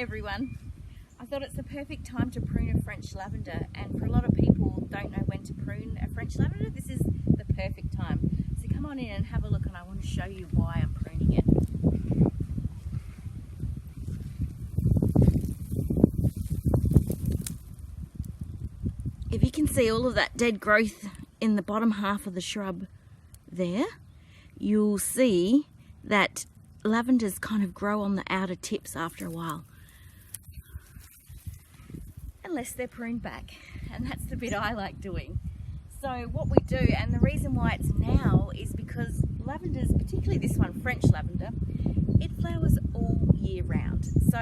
Hey everyone, I thought it's the perfect time to prune a French lavender, and for a lot of people don't know when to prune a French lavender, this is the perfect time. So come on in and have a look, and I want to show you why I'm pruning it. If you can see all of that dead growth in the bottom half of the shrub there, you'll see that lavenders kind of grow on the outer tips after a while, unless they're pruned back, and that's the bit I like doing. So what we do, and the reason why it's now, is because lavenders, particularly this one, French lavender, it flowers all year round. So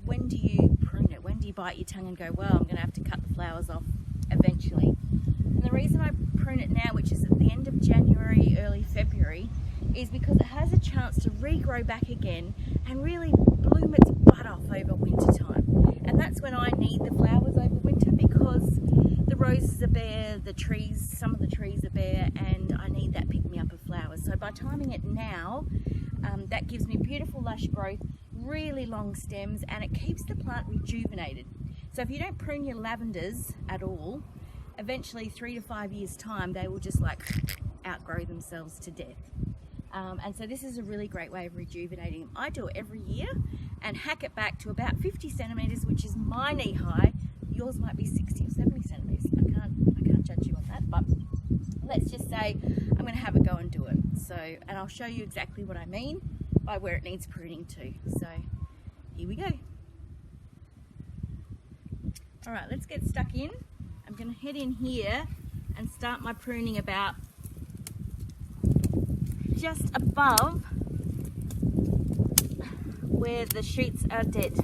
when do you prune it? When do you bite your tongue and go, well, I'm going to have to cut the flowers off eventually? And the reason I prune it now, which is at the end of January, early February, is because it has a chance to regrow back again and really bloom its butt off over winter time. And that's when I need the flowers over winter, because the roses are bare, the trees, some of the trees are bare, and I need that pick-me-up of flowers. So by timing it now, that gives me beautiful lush growth, really long stems, and it keeps the plant rejuvenated. So if you don't prune your lavenders at all, eventually 3 to 5 years time, they will just like outgrow themselves to death. And so this is a really great way of rejuvenating them. I do it every year and hack it back to about 50 centimeters, which is my knee high. Yours might be 60 or 70 centimeters. I can't judge you on that, but let's just say I'm going to have a go and do it. So, and I'll show you exactly what I mean by where it needs pruning to. So here we go. All right, let's get stuck in. I'm going to head in here and start my pruning about just above where the shoots are dead.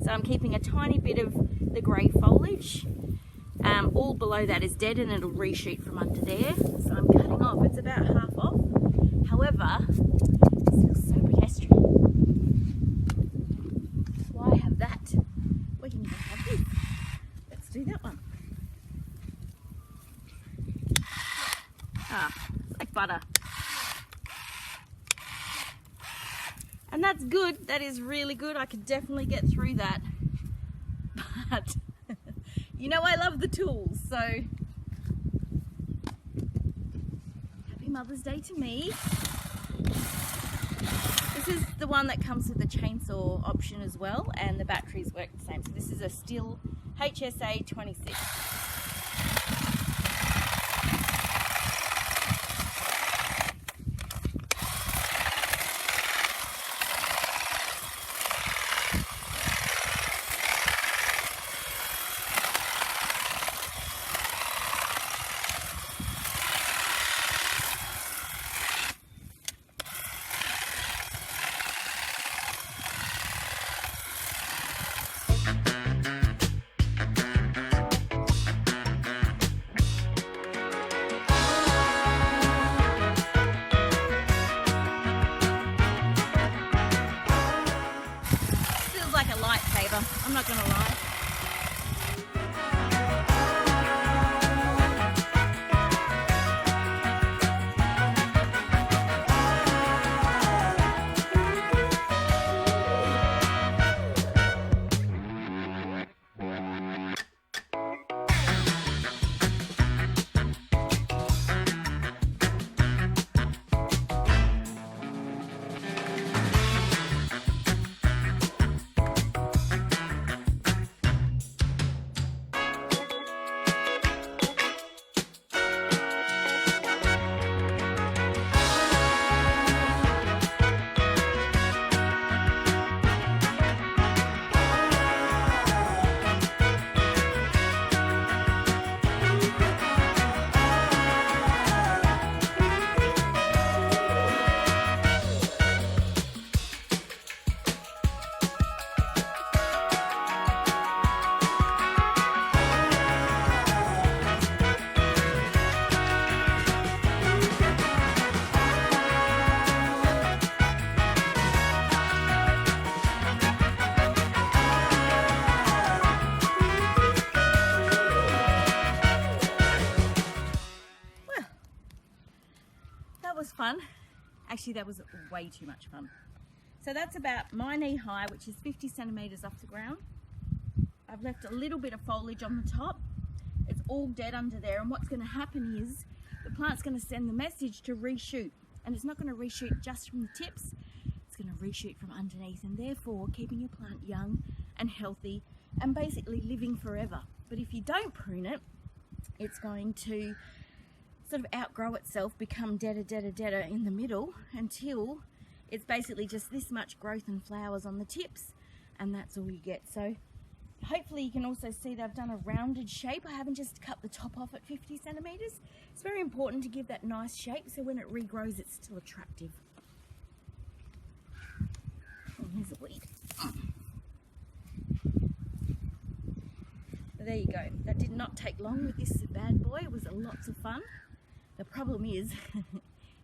So I'm keeping a tiny bit of the grey foliage. All below that is dead, and it'll reshoot from under there. So I'm cutting off, it's about half off. However, this feels so pedestrian. Why have that? We can even have this. Let's do that one. It's like butter. And that's good, that is really good. I could definitely get through that. But, you know I love the tools, so happy Mother's Day to me. This is the one that comes with the chainsaw option as well, and the batteries work the same. So this is a Stihl HSA 26. I'm not going to lie. was fun. Actually, that was way too much fun. So that's about my knee high, which is 50 centimeters off the ground. I've left a little bit of foliage on the top. It's all dead under there, and what's going to happen is the plant's going to send the message to reshoot, and it's not going to reshoot just from the tips, it's going to reshoot from underneath, and therefore keeping your plant young and healthy and basically living forever. But if you don't prune it, it's going to sort of outgrow itself, become deader in the middle until it's basically just this much growth and flowers on the tips, and that's all you get. So hopefully you can also see that I've done a rounded shape. I haven't just cut the top off at 50 centimeters. It's very important to give that nice shape so when it regrows it's still attractive. And here's a weed. But there you go. That did not take long with this bad boy. It was lots of fun. The problem is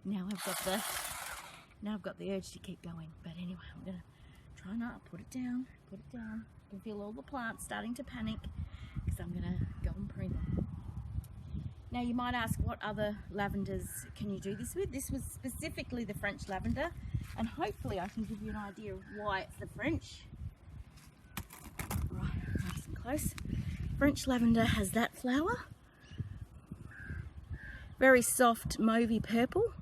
now I've got the urge to keep going. But anyway, I'm gonna try not put it down. You can feel all the plants starting to panic because I'm gonna go and prune them. Now you might ask, what other lavenders can you do this with? This was specifically the French lavender, and hopefully I can give you an idea of why it's the French. Right, nice and close. French lavender has that flower, very soft mauvey purple,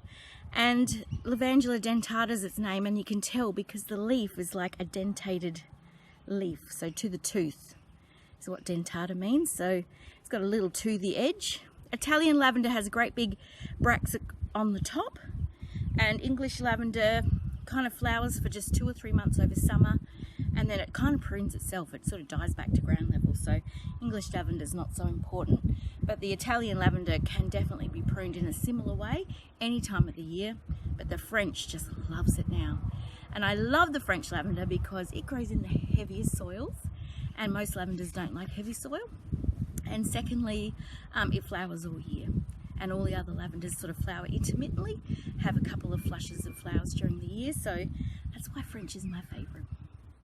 and Lavandula dentata is its name, and you can tell because the leaf is like a dentated leaf, so to the tooth is what dentata means. So it's got a little toothy edge. Italian lavender has a great big bracts on the top, and English lavender kind of flowers for just 2 or 3 months over summer, and then it kind of prunes itself. It sort of dies back to ground level, so English lavender is not so important. But the Italian lavender can definitely be pruned in a similar way any time of the year, but the French just loves it now. And I love the French lavender because it grows in the heaviest soils, and most lavenders don't like heavy soil. And secondly, it flowers all year, and all the other lavenders sort of flower intermittently, have a couple of flushes of flowers during the year, so that's why French is my favourite.